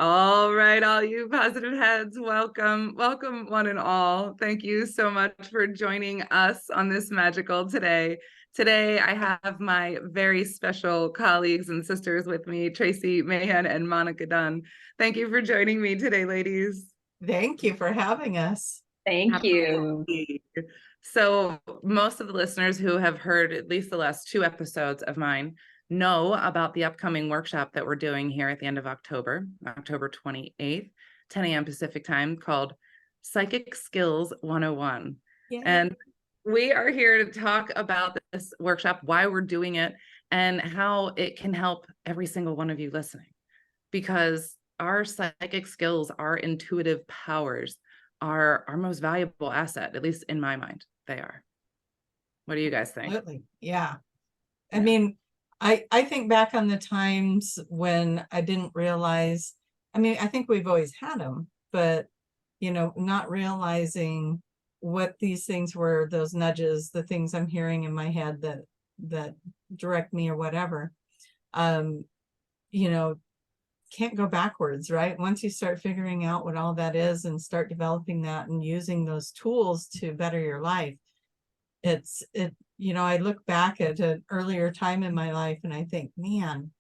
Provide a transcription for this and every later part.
All right, all you positive heads, welcome, welcome one and all. Thank you so much for joining us on this magical today. Today, I have my very special colleagues and sisters with me, Tracie, Mahan, and Monica Dunn. Thank you for joining me today, ladies. Thank you for having us. Thank you. Absolutely. So most of the listeners who have heard at least the last 2 episodes of mine know about the upcoming workshop that we're doing here at the end of October, October 28th, 10 a.m. Pacific time, called Psychic Skills 101. Yay. And we are here to talk about this workshop, why we're doing it, and how it can help every single one of you listening. Because our psychic skills, our intuitive powers, are our most valuable asset, at least in my mind, they are. What do you guys think? Absolutely. Yeah. I mean, I think back on the times when I didn't realize, I mean, I think we've always had them, but, you know, not realizing what these things were, those nudges, the things I'm hearing in my head that direct me or whatever, you know, can't go backwards, right? Once you start figuring out what all that is and start developing that and using those tools to better your life, you know, I look back at an earlier time in my life and I think, man,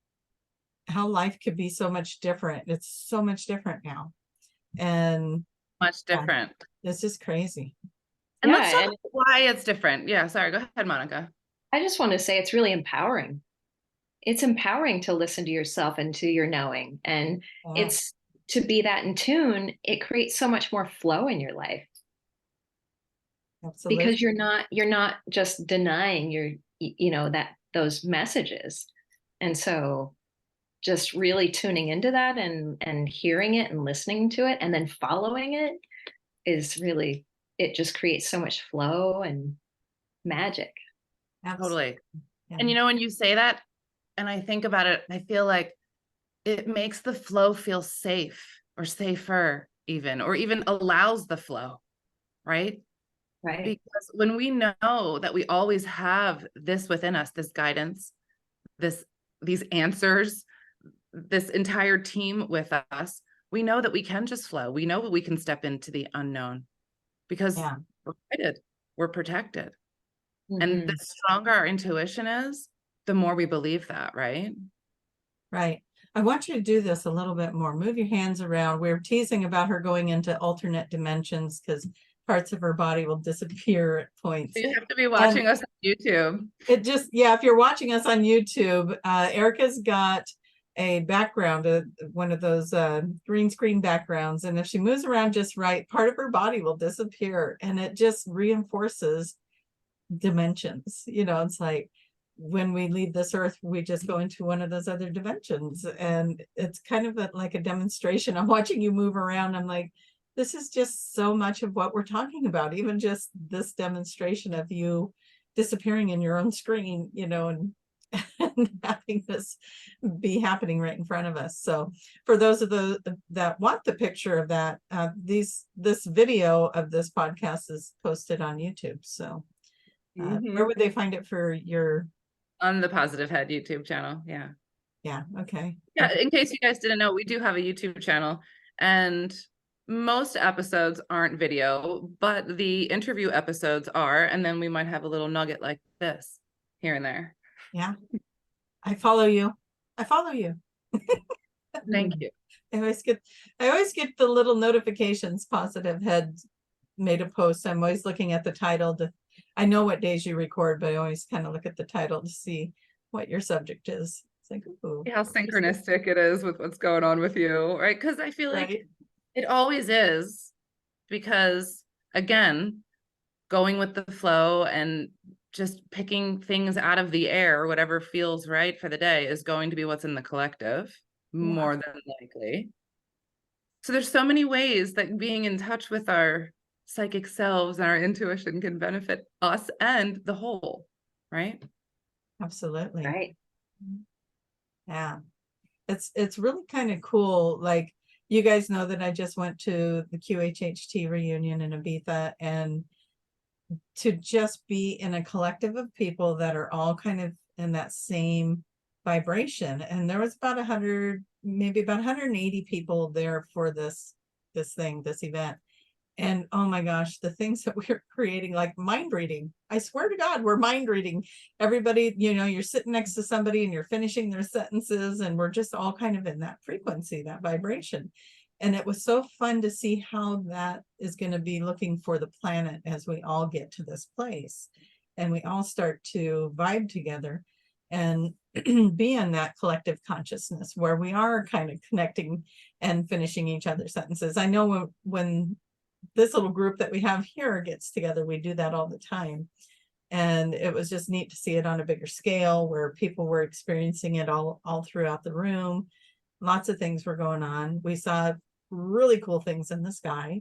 how life could be so much different. It's so much different now. And Much different. It's just crazy. And let's talk about why it's different. Yeah, sorry, go ahead, Monica. I just want to say it's really empowering. It's empowering to listen to yourself and to your knowing. And it's to be that in tune, it creates so much more flow in your life. Absolutely. Because you're not just denying that those messages. And so just really tuning into that and hearing it and listening to it and then following it is really, it just creates so much flow and magic. Totally. Yeah. And you know, when you say that and I think about it, I feel like it makes the flow feel safe or safer or even allows the flow, right? Right. Because when we know that we always have this within us, this guidance, these answers, this entire team with us, we know that we can just flow. We know that we can step into the unknown because we're guided, we're protected. Mm-hmm. And the stronger our intuition is, the more we believe that, right? Right. I want you to do this a little bit more. Move your hands around. We're teasing about her going into alternate dimensions because parts of her body will disappear at points. You have to be watching us on YouTube. If you're watching us on YouTube, Erica's got a background, one of those green screen backgrounds. And if she moves around just right, part of her body will disappear. And it just reinforces dimensions. You know, it's like when we leave this earth, we just go into one of those other dimensions. And it's kind of like a demonstration. I'm watching you move around. I'm like, this is just so much of what we're talking about, even just this demonstration of you disappearing in your own screen, you know, and having this be happening right in front of us. So for those of that want the picture of that, this video of this podcast is posted on YouTube. So where would they find it for your... On the Positive Head YouTube channel. Yeah. Yeah. Okay. Yeah. In case you guys didn't know, we do have a YouTube channel and most episodes aren't video, but the interview episodes are, and then we might have a little nugget like this here and there. Yeah. I follow you. Thank you. I always get the little notifications. Positive Head made a post. I'm always looking at the title I know what days you record, but I always kind of look at the title to see what your subject is. It's like, ooh, how synchronistic it is with what's going on with you, right? Because I feel like it always is, because again, going with the flow and just picking things out of the air, whatever feels right for the day is going to be what's in the collective, more than likely. So there's so many ways that being in touch with our psychic selves and our intuition can benefit us and the whole, right? Absolutely. Right. Yeah. It's really kind of cool. Like, you guys know that I just went to the QHHT reunion in Ibiza, and to just be in a collective of people that are all kind of in that same vibration. And there was about 100, maybe about 180 people there for this event. And oh my gosh, the things that we were creating, like mind reading. I swear to God, we're mind reading. Everybody, you know, you're sitting next to somebody and you're finishing their sentences, and we're just all kind of in that frequency, that vibration. And it was so fun to see how that is going to be looking for the planet as we all get to this place and we all start to vibe together and be in that collective consciousness where we are kind of connecting and finishing each other's sentences. I know when this little group that we have here gets together, we do that all the time. And it was just neat to see it on a bigger scale where people were experiencing it all throughout the room. Lots of things were going on. We saw really cool things in the sky.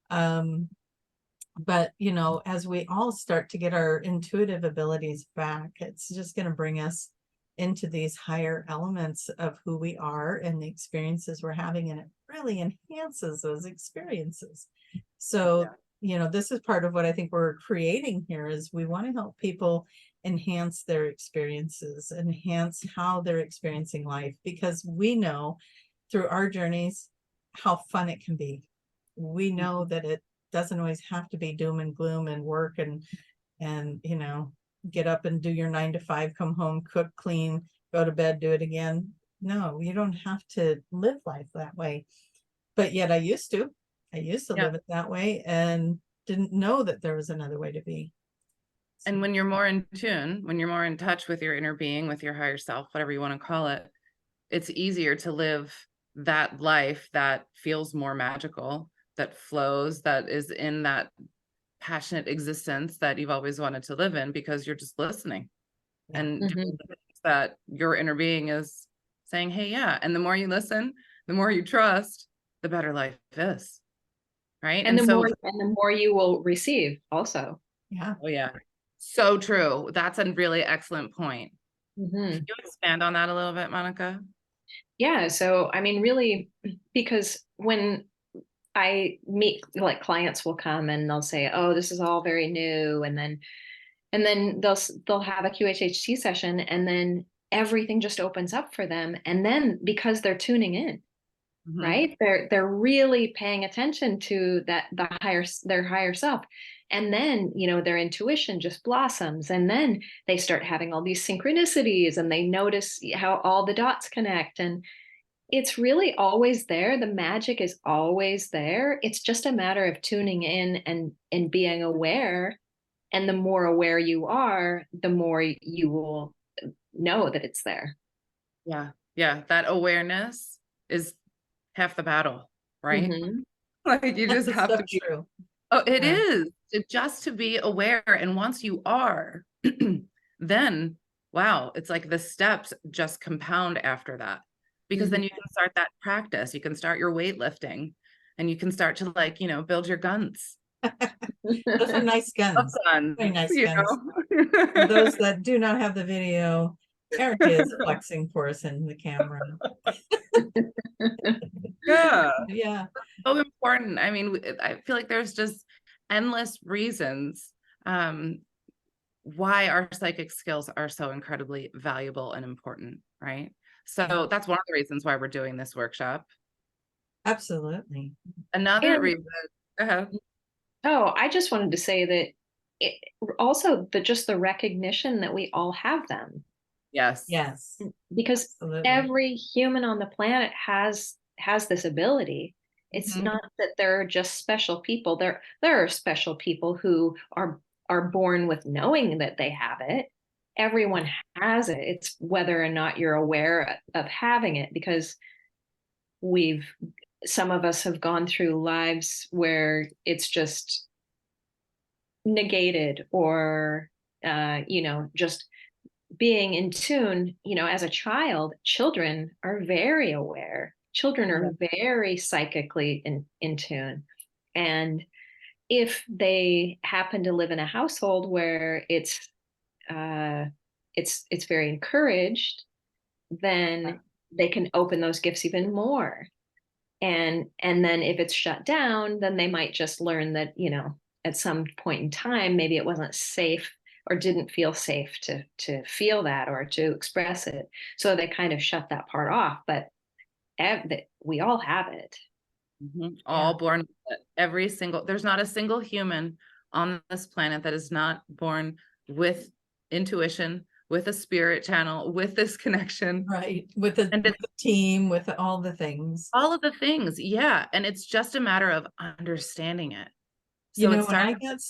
But, you know, as we all start to get our intuitive abilities back, it's just going to bring us into these higher elements of who we are and the experiences we're having. And it really enhances those experiences. So, you know, this is part of what I think we're creating here is we want to help people enhance their experiences, enhance how they're experiencing life, because we know through our journeys how fun it can be. We know that it doesn't always have to be doom and gloom and work and you know, get up and do your 9 to 5, come home, cook, clean, go to bed, do it again. No, you don't have to live life that way. But yet I used to live it that way and didn't know that there was another way to be. And when you're more in tune, when you're more in touch with your inner being, with your higher self, whatever you want to call it, it's easier to live that life that feels more magical, that flows, that is in that passionate existence that you've always wanted to live in, because you're just listening and doing the things that your inner being is saying, hey, yeah. And the more you listen, the more you trust, the better life is. Right. And the more you will receive also. Yeah. Oh, yeah. So true. That's a really excellent point. Mm-hmm. Can you expand on that a little bit, Monica? Yeah. So, I mean, really, because when I meet, like, clients will come and they'll say, oh, this is all very new. And then they'll have a QHHT session, and then everything just opens up for them. And then because they're tuning in, right? They're really paying attention to their higher self. And then, you know, their intuition just blossoms. And then they start having all these synchronicities and they notice how all the dots connect. And it's really always there. The magic is always there. It's just a matter of tuning in and being aware. And the more aware you are, the more you will know that it's there. Yeah. Yeah. That awareness is half the battle, right? Like you just have to be true. Oh, it is just to be aware. And once you are, then wow, it's like the steps just compound after that, because then you can start that practice. You can start your weightlifting and you can start to, like, you know, build your guns. Those are nice guns. Very nice guns. For those that do not have the video, Erica is flexing for us in the camera. Yeah. So important. I mean, I feel like there's just endless reasons why our psychic skills are so incredibly valuable and important, right? So that's one of the reasons why we're doing this workshop. Absolutely. Another reason. Oh, I just wanted to say that also just the recognition that we all have them. Yes. Because absolutely. Every human on the planet has this ability. It's not that there are just special people. There are special people who are born with knowing that they have it. Everyone has it. It's whether or not you're aware of having it, because some of us have gone through lives where it's just negated, or you know, just being in tune. You know, as a child, children are very aware. Children are very psychically in tune. And if they happen to live in a household where it's very encouraged, then they can open those gifts even more. And then if it's shut down, then they might just learn that, you know, at some point in time, maybe it wasn't safe, or didn't feel safe to feel that or to express it. So they kind of shut that part off. But we all have it. All born with it. Every single, there's not a single human on this planet that is not born with intuition, with a spirit channel, with this connection. Right. With the team, with all the things. All of the things. Yeah. And it's just a matter of understanding it. So You know, when I got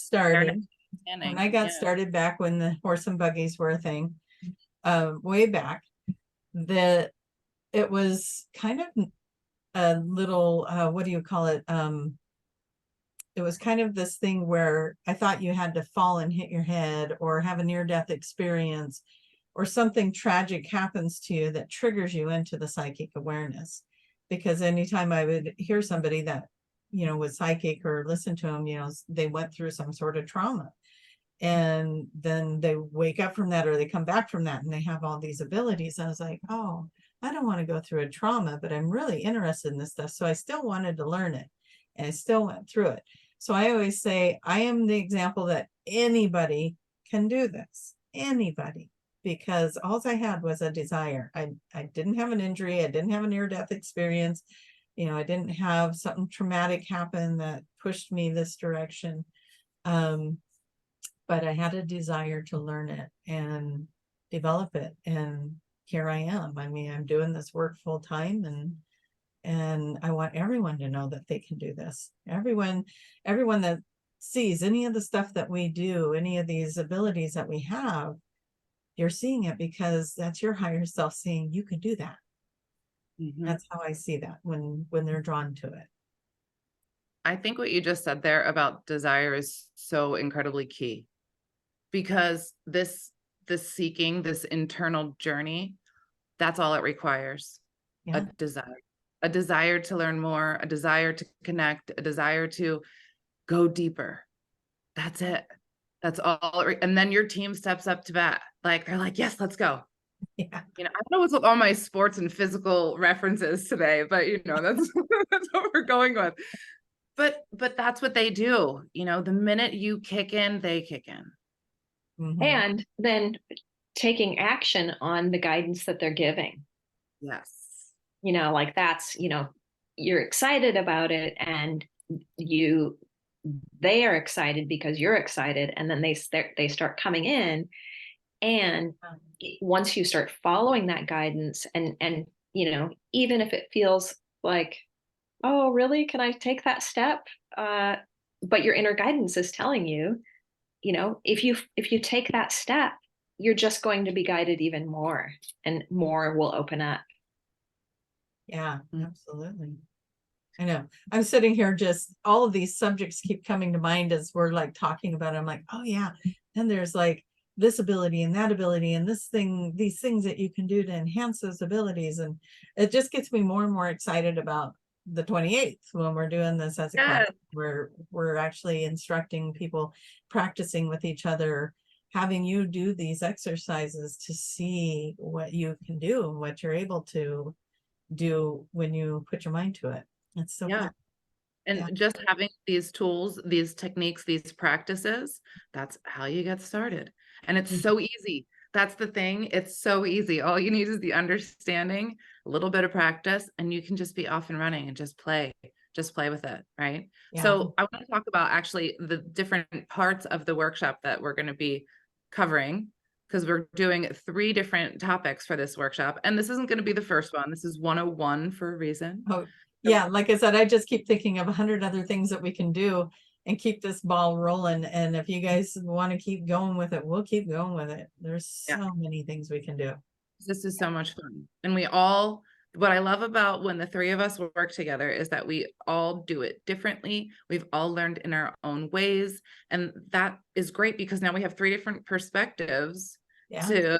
started, back when the horse and buggies were a thing, way back, that it was kind of a little, what do you call it? It was kind of this thing where I thought you had to fall and hit your head or have a near-death experience or something tragic happens to you that triggers you into the psychic awareness. Because anytime I would hear somebody that, you know, was psychic or listen to them, you know, they went through some sort of trauma. And then they wake up from that or they come back from that and they have all these abilities. I was like, oh, I don't want to go through a trauma, but I'm really interested in this stuff. So I still wanted to learn it and I still went through it. So I always say, I am the example that anybody can do this, anybody, because all I had was a desire. I didn't have an injury. I didn't have a near-death experience. You know, I didn't have something traumatic happen that pushed me this direction. But I had a desire to learn it and develop it. And here I am. I mean, I'm doing this work full time and I want everyone to know that they can do this. Everyone that sees any of the stuff that we do, any of these abilities that we have, you're seeing it because that's your higher self saying you can do that. That's how I see that when they're drawn to it. I think what you just said there about desire is so incredibly key, because this seeking, this internal journey, that's all it requires. Yeah. A desire to learn more, a desire to connect, a desire to go deeper. That's it. That's all. And then your team steps up to bat. Like, they're like, yes, let's go. Yeah. You know, I don't know what's with all my sports and physical references today, but you know, that's that's what we're going with. But that's what they do. You know, the minute you kick in, they kick in. And then taking action on the guidance that they're giving. Yes. You know, like that's, you know, you're excited about it and they are excited because you're excited. And then they start coming in. And once you start following that guidance and, you know, even if it feels like, oh, really, can I take that step? But your inner guidance is telling you, you know, if you take that step, you're just going to be guided even more and more will open up. Yeah, absolutely. I know. I'm sitting here, just all of these subjects keep coming to mind as we're like talking about it. I'm like, oh yeah. And there's like this ability and that ability and this thing, these things that you can do to enhance those abilities. And it just gets me more and more excited about the 28th when we're doing this as a class. We're actually instructing people, practicing with each other, having you do these exercises to see what you can do and what you're able to do when you put your mind to it. It's so fun. And just having these tools, these techniques, these practices, that's how you get started. And it's so easy. That's the thing. It's so easy. All you need is the understanding, a little bit of practice, and you can just be off and running and just play with it. Right. Yeah. So I want to talk about actually the different parts of the workshop that we're going to be covering, because we're doing 3 different topics for this workshop. And this isn't going to be the first one. This is 101 for a reason. Oh, yeah. Like I said, I just keep thinking of 100 other things that we can do and keep this ball rolling. And if you guys want to keep going with it, we'll keep going with it. There's so many things we can do. This is so much fun. And what I love about when the 3 of us work together is that we all do it differently. We've all learned in our own ways. And that is great because now we have 3 different perspectives to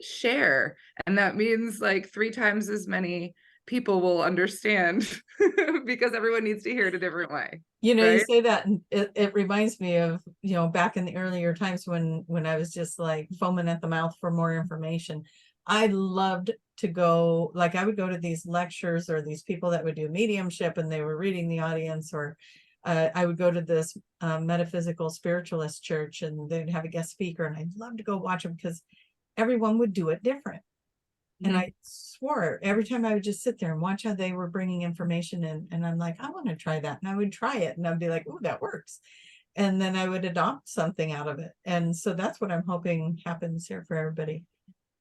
share. And that means like 3 times as many people will understand because everyone needs to hear it a different way. You know, right? You say that and it reminds me of, you know, back in the earlier times when I was just like foaming at the mouth for more information. I loved to go, like I would go to these lectures or these people that would do mediumship and they were reading the audience or I would go to this metaphysical spiritualist church, and they'd have a guest speaker, and I'd love to go watch them because everyone would do it different. And I swore every time I would just sit there and watch how they were bringing information in, and I'm like, I want to try that, and I would try it, and I'd be like, oh, that works, and then I would adopt something out of it. And so that's what I'm hoping happens here for everybody,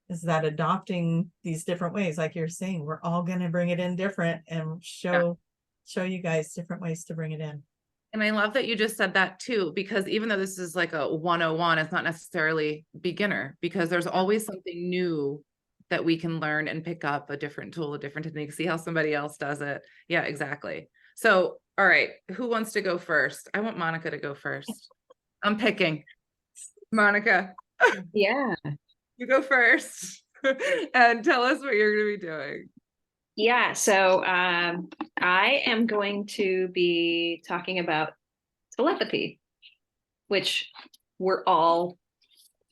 is that adopting these different ways, like you're saying, we're all going to bring it in different and show you guys different ways to bring it in. And I love that you just said that too, because even though this is like a 101, it's not necessarily beginner, because there's always something new that we can learn and pick up, a different tool, a different technique, see how somebody else does it. Yeah, exactly. So, all right, who wants to go first? I want Monica to go first. I'm picking. Monica. Yeah. You go first and tell us what you're going to be doing. Yeah, so I am going to be talking about telepathy, which we're all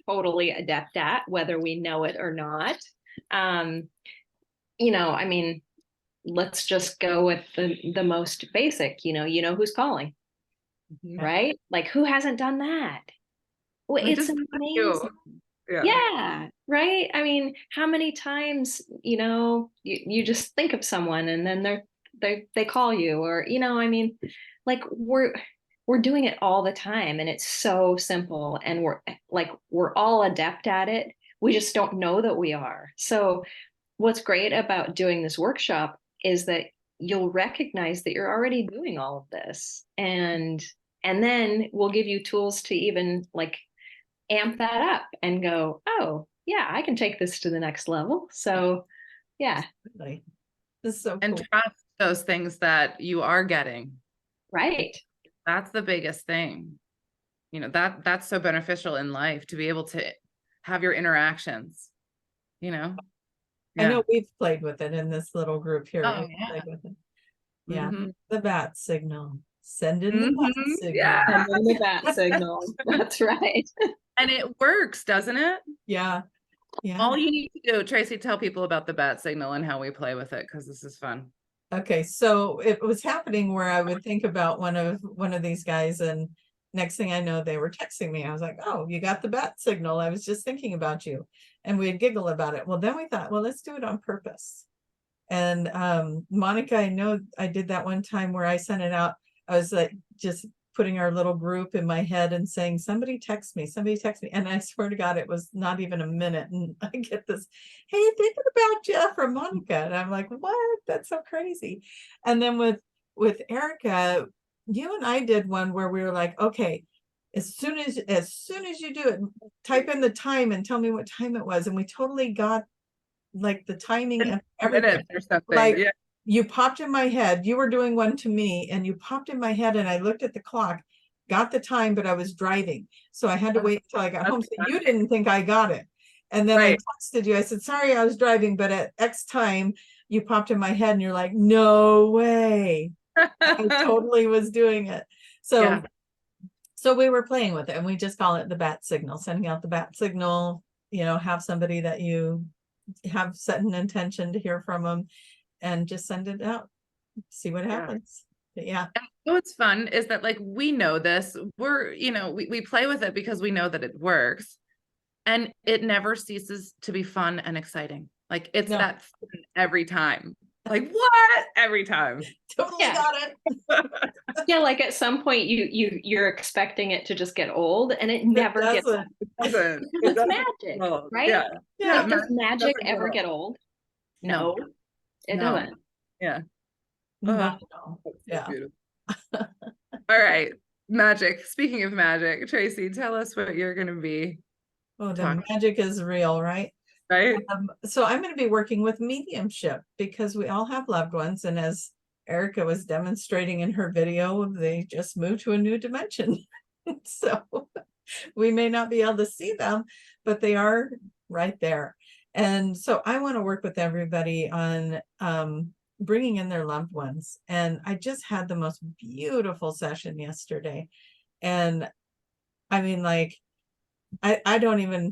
totally adept at, whether we know it or not. You know, I mean, let's just go with the most basic, you know who's calling, right? Like, who hasn't done that? Well, it's amazing. Yeah, right. I mean, how many times, you just think of someone and then they call you, or, I mean, like we're doing it all the time, and it's so simple, and we're all adept at it. We just don't know that we are. So what's great about doing this workshop is that you'll recognize that you're already doing all of this, and then we'll give you tools to even like amp that up and go, oh yeah, I can take this to the next level. So yeah. This is so cool. And trust those things that you are getting. Right. That's the biggest thing. That's so beneficial in life, to be able to have your interactions, Yeah. I know we've played with it in this little group here. Oh, Played with it. Yeah. The bat signal. Send in the bat signal. Yeah. Send in the bat signal. That's right. And it works, doesn't it? Yeah. Yeah. All you need to do, Tracie, tell people about the bat signal and how we play with it, because this is fun. Okay, so it was happening where I would think about one of these guys, and next thing I know, they were texting me. I was like, oh, you got the bat signal. I was just thinking about you. And we'd giggle about it. Well, then we thought, well, let's do it on purpose. And Monica, I know I did that one time where I sent it out. I was like just putting our little group in my head and saying, somebody text me. And I swear to God, it was not even a minute. And I get this, hey, thinking about Jeff from Monica. And I'm like, what? That's so crazy. And then with Erica, you and I did one where we were like, okay, as soon as you do it, type in the time and tell me what time it was. And we totally got like the timing and everything. Or something. Like, you popped in my head. You were doing one to me, and you popped in my head, and I looked at the clock, got the time, but I was driving, so I had to wait until I got home. So you didn't think I got it, and then I texted you. I said, "Sorry, I was driving, but at X time, you popped in my head," and you're like, "No way!" I totally was doing it. So, so we were playing with it, and we just call it the bat signal, sending out the bat signal. Have somebody that you have set an intention to hear from them, and just send it out, see what happens. Yeah. What's fun is that, like, we know this, we're, we play with it because we know that it works, and it never ceases to be fun and exciting. Like, it's that fun every time. Like, what? Every time. Totally got it. Yeah, like at some point you're expecting it to just get old, and it never gets old. It's magic, right? Yeah. Does magic ever get old? No. It doesn't. Yeah. Yeah. All right. Magic. Speaking of magic, Tracie, tell us what you're going to be. Oh, the magic is real, right? Right. So I'm going to be working with mediumship, because we all have loved ones. And as Erica was demonstrating in her video, they just moved to a new dimension. So we may not be able to see them, but they are right there. And so I want to work with everybody on bringing in their loved ones. And I just had the most beautiful session yesterday. And I mean, like, I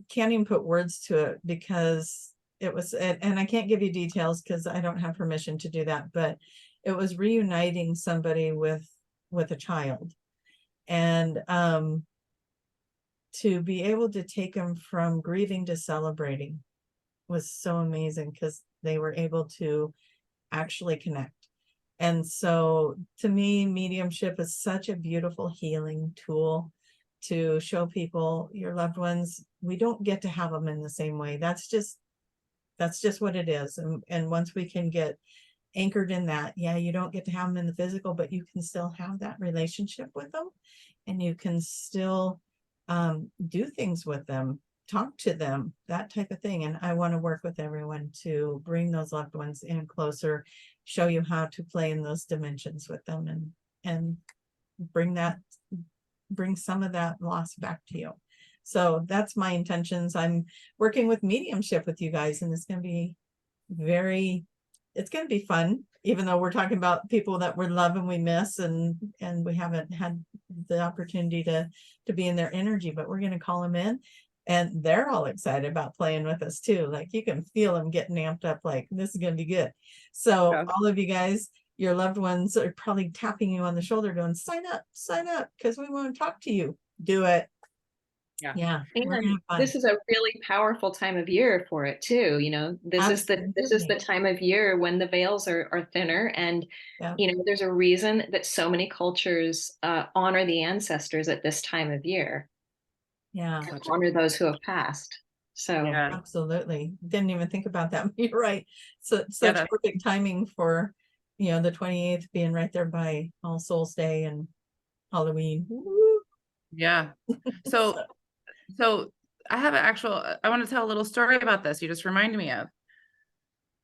can't even put words to it, because it was, and I can't give you details because I don't have permission to do that, but it was reuniting somebody with with a child. And to be able to take them from grieving to celebrating was so amazing, because they were able to actually connect. And so to me, mediumship is such a beautiful healing tool to show people your loved ones. We don't get to have them in the same way. That's just what it is. And once we can get anchored in that, yeah, you don't get to have them in the physical, but you can still have that relationship with them, and you can still do things with them, talk to them, that type of thing. And I want to work with everyone to bring those loved ones in closer, show you how to play in those dimensions with them, and bring some of that loss back to you. So that's my intentions. I'm working with mediumship with you guys, and it's going to be fun, even though we're talking about people that we love and we miss, and we haven't had the opportunity to be in their energy, but we're going to call them in, and they're all excited about playing with us too. Like, you can feel them getting amped up, like, this is going to be good. So Yeah. all of you guys, your loved ones are probably tapping you on the shoulder going, sign up, because we want to talk to you. Do it. Yeah. And this is a really powerful time of year for it too. You know, this is the time of year when the veils are thinner, and you know, there's a reason that so many cultures honor the ancestors at this time of year. Yeah. Honor those who have passed. So absolutely. Didn't even think about that. You're right. So such perfect timing for, you know, the 28th being right there by All Souls Day and Halloween. Woo! Yeah. So I have I want to tell a little story about this. You just reminded me of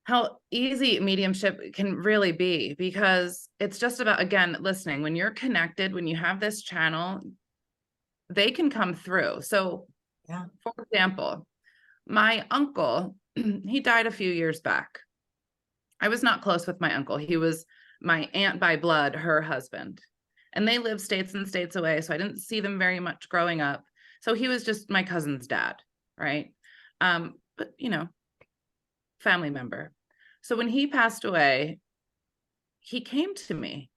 how easy mediumship can really be, because it's just about, again, listening. When you're connected, when you have this channel, they can come through. So for example, my uncle, he died a few years back. I was not close with my uncle. He was my aunt by blood, her husband. And they lived states and states away, so I didn't see them very much growing up. So he was just my cousin's dad, right? But, you know, family member. So when he passed away, he came to me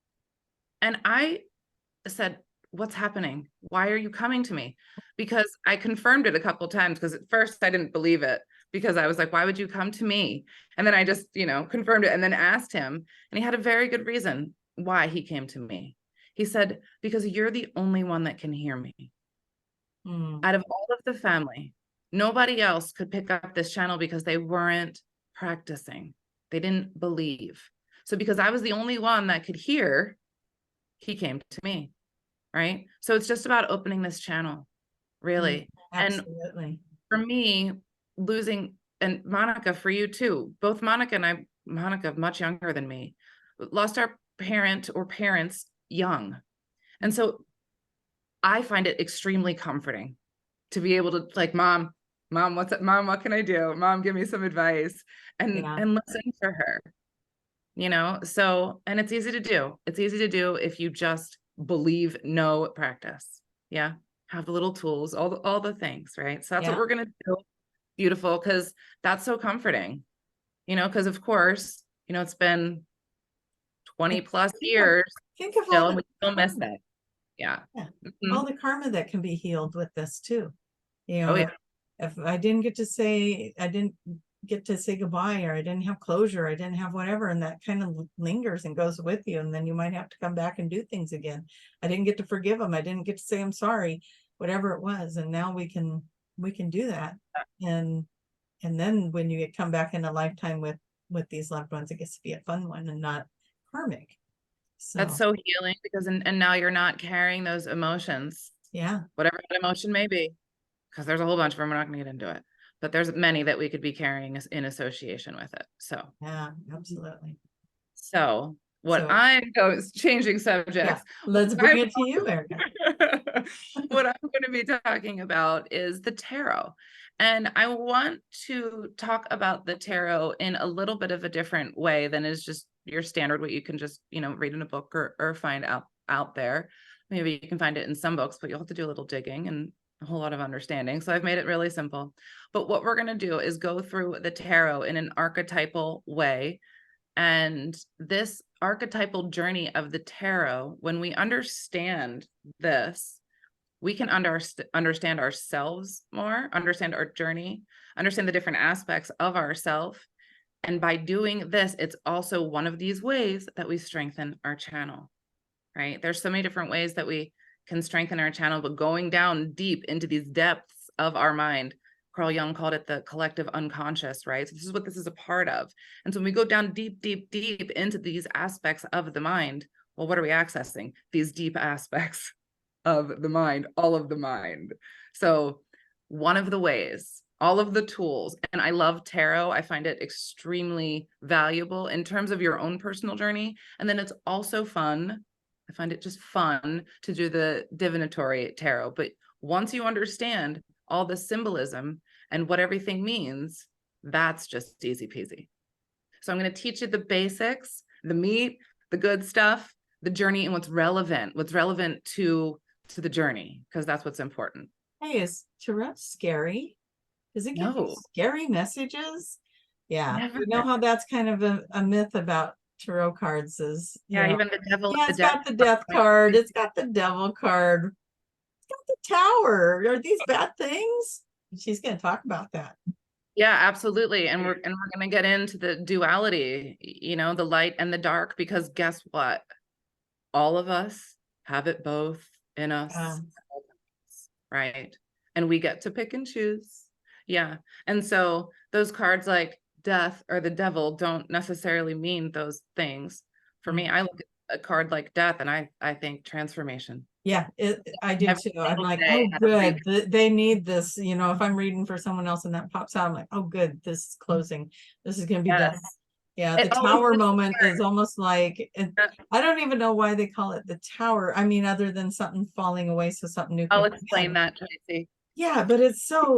and I said, what's happening? Why are you coming to me? Because I confirmed it a couple of times, because at first I didn't believe it, because I was like, why would you come to me? And then I just, you know, confirmed it and then asked him, and he had a very good reason why he came to me. He said, because you're the only one that can hear me. Out of all of the family, nobody else could pick up this channel because they weren't practicing. They didn't believe. So because I was the only one that could hear, he came to me, right? So it's just about opening this channel, really. Absolutely. And for me, losing, and Monica, for you too, both Monica and I, Monica much younger than me, lost our parent or parents young. And so I find it extremely comforting to be able to, like, mom, what's up? Mom, what can I do? Mom, give me some advice, and listen for her, you know? So, and it's easy to do. It's easy to do if you just believe, know, practice. Yeah. Have the little tools, all the things, right? So that's what we're going to do. Beautiful. Cause that's so comforting, you know, cause of course, you know, it's been 20 plus years. Think of still, all and we still miss it. Yeah. All the karma that can be healed with this too. You know, if I didn't get to say goodbye, or I didn't have closure, I didn't have whatever, and that kind of lingers and goes with you, and then you might have to come back and do things again. I didn't get to forgive them. I didn't get to say I'm sorry, whatever it was. And now we can do that. And then when you come back in a lifetime with these loved ones, it gets to be a fun one and not karmic. So that's so healing, because and now you're not carrying those emotions. Yeah. Whatever that emotion may be, because there's a whole bunch of them. We're not going to get into it, but there's many that we could be carrying in association with it. So yeah, absolutely. So I'm changing subjects. Let's bring it to you, Erica. What I'm going to be talking about is the tarot. And I want to talk about the tarot in a little bit of a different way than is just your standard, what you can just, you know, read in a book or find out there. Maybe you can find it in some books, but you'll have to do a little digging and a whole lot of understanding. So I've made it really simple. But what we're going to do is go through the tarot in an archetypal way, And this archetypal journey of the tarot, when we understand this, we can understand ourselves more, understand our journey, understand the different aspects of ourselves. And by doing this, it's also one of these ways that we strengthen our channel, right? There's so many different ways that we can strengthen our channel, but going down deep into these depths of our mind, Carl Jung called it the collective unconscious, right? So this is what this is a part of. And so when we go down deep, deep, deep into these aspects of the mind, well, what are we accessing? These deep aspects of the mind, all of the mind. So one of the ways, all of the tools, and I love tarot. I find it extremely valuable in terms of your own personal journey. And then it's also fun. I find it just fun to do the divinatory tarot. But once you understand all the symbolism and what everything means, that's just easy peasy. So I'm going to teach you the basics, the meat, the good stuff, the journey, and what's relevant to the journey, because that's what's important. Hey, is tarot scary? Does it give you scary messages? Yeah. Never. You know how that's kind of a myth about tarot cards is, yeah, even the devil. Yeah, it's got the death card. It's got the devil card. It's got the tower. Are these bad things? She's going to talk about that. Yeah, absolutely. And we're going to get into the duality, you know, the light and the dark, because guess what? All of us have it both in us, right? And we get to pick and choose. Yeah. And so those cards like death or the devil don't necessarily mean those things. For me, I look at a card like death and I think transformation. Yeah, I do too. I'm like, oh, good. They need this. You know, if I'm reading for someone else and that pops out, I'm like, oh, good. This is closing. This is going to be done. Yeah, the tower moment is almost like, I don't even know why they call it the tower. I mean, other than something falling away, so something new. I'll explain that, Tracie. Yeah, but it's so,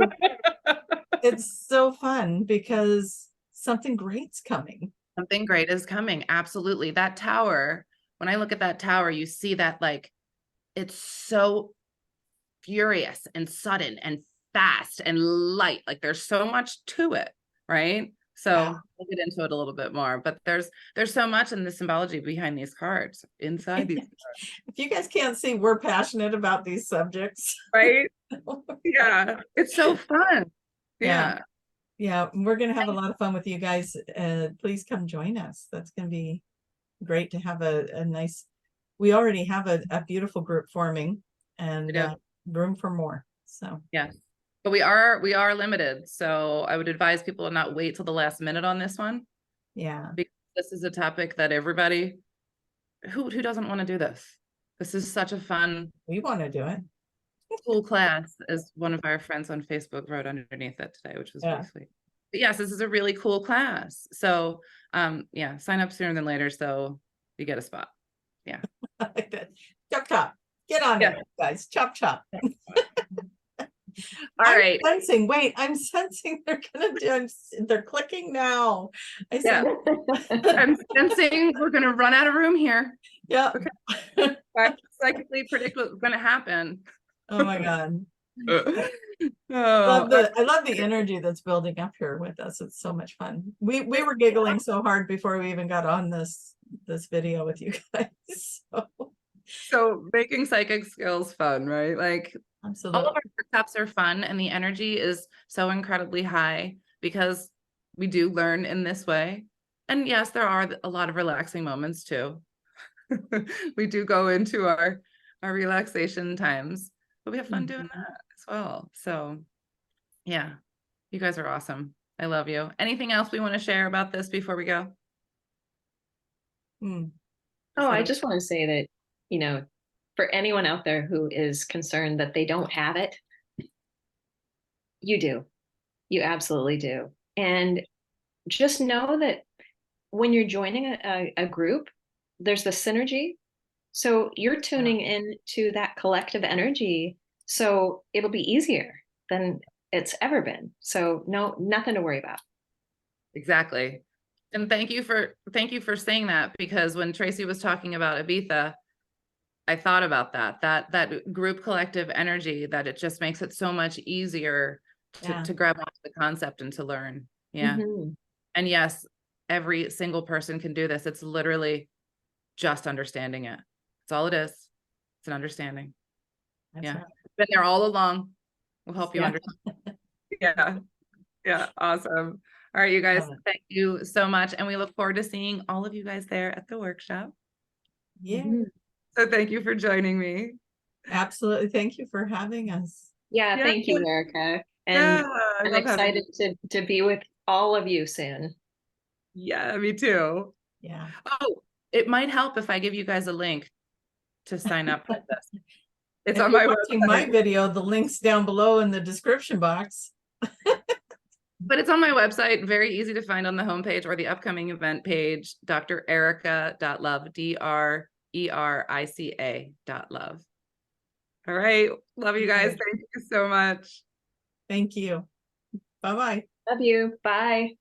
it's so fun because something great's coming. Something great is coming. Absolutely. That tower, when I look at that tower, you see that like, it's so furious and sudden and fast and light. Like there's so much to it, right? So we'll get into it a little bit more, but there's so much in the symbology behind these cards, inside these cards. If you guys can't see, we're passionate about these subjects. Right? Yeah. It's so fun. Yeah. Yeah. We're going to have a lot of fun with you guys. Please come join us. That's going to be great to have a nice, we already have a beautiful group forming and room for more. So yes, but we are limited. So I would advise people to not wait till the last minute on this one. Yeah, because this is a topic that everybody who doesn't want to do this. This is such a fun. We want to do it. Cool class, as one of our friends on Facebook wrote underneath it today, which was really sweet. But yes, this is a really cool class. So yeah, sign up sooner than later so you get a spot. Yeah. Like that. Chop chop. Get on it, guys. Chop chop. All right. I'm sensing they're gonna do. They're clicking now. I'm sensing we're gonna run out of room here. Yeah. Okay. I psychically predict what's gonna happen. Oh my god. I love the energy that's building up here with us. It's so much fun. We were giggling so hard before we even got on this video with you guys. So making psychic skills fun, right? Like absolutely. All of our workshops are fun and the energy is so incredibly high because we do learn in this way. And yes, there are a lot of relaxing moments too. We do go into our relaxation times, but we have fun doing that as well. So yeah, you guys are awesome. I love you. Anything else we want to share about this before we go? Oh, I just want to say that, you know, for anyone out there who is concerned that they don't have it, you do. You absolutely do. And just know that when you're joining a group, there's the synergy. So you're tuning into that collective energy. So it'll be easier than it's ever been. So nothing to worry about. Exactly. And thank you for saying that, because when Tracie was talking about Ibiza, I thought about that group collective energy, that it just makes it so much easier to grab onto the concept and to learn. Yeah. And yes, every single person can do this. It's literally just understanding it. That's all it is. It's an understanding. That's Yeah. right. Been there all along. We'll help you Yeah. understand. Yeah. Yeah. Awesome. All right, you guys, Love it. thank you so much. And we look forward to seeing all of you guys there at the workshop. Yeah, So thank you for joining me. absolutely. Thank you for having us. Yeah, Yeah. thank you, Erica. And Yeah, I I'm love having you. excited to be with all of you soon. Yeah, me too. Yeah. Oh, it might help if I give you guys a link to sign up for this. It's If on you're my watching website. my video, the link's down below in the description box. But it's on my website, very easy to find on the homepage or the upcoming event page, drerica.love, DRERICA.love. All right. Love you guys. Okay. Thank you so much. Thank you. Bye-bye. Love you. Bye.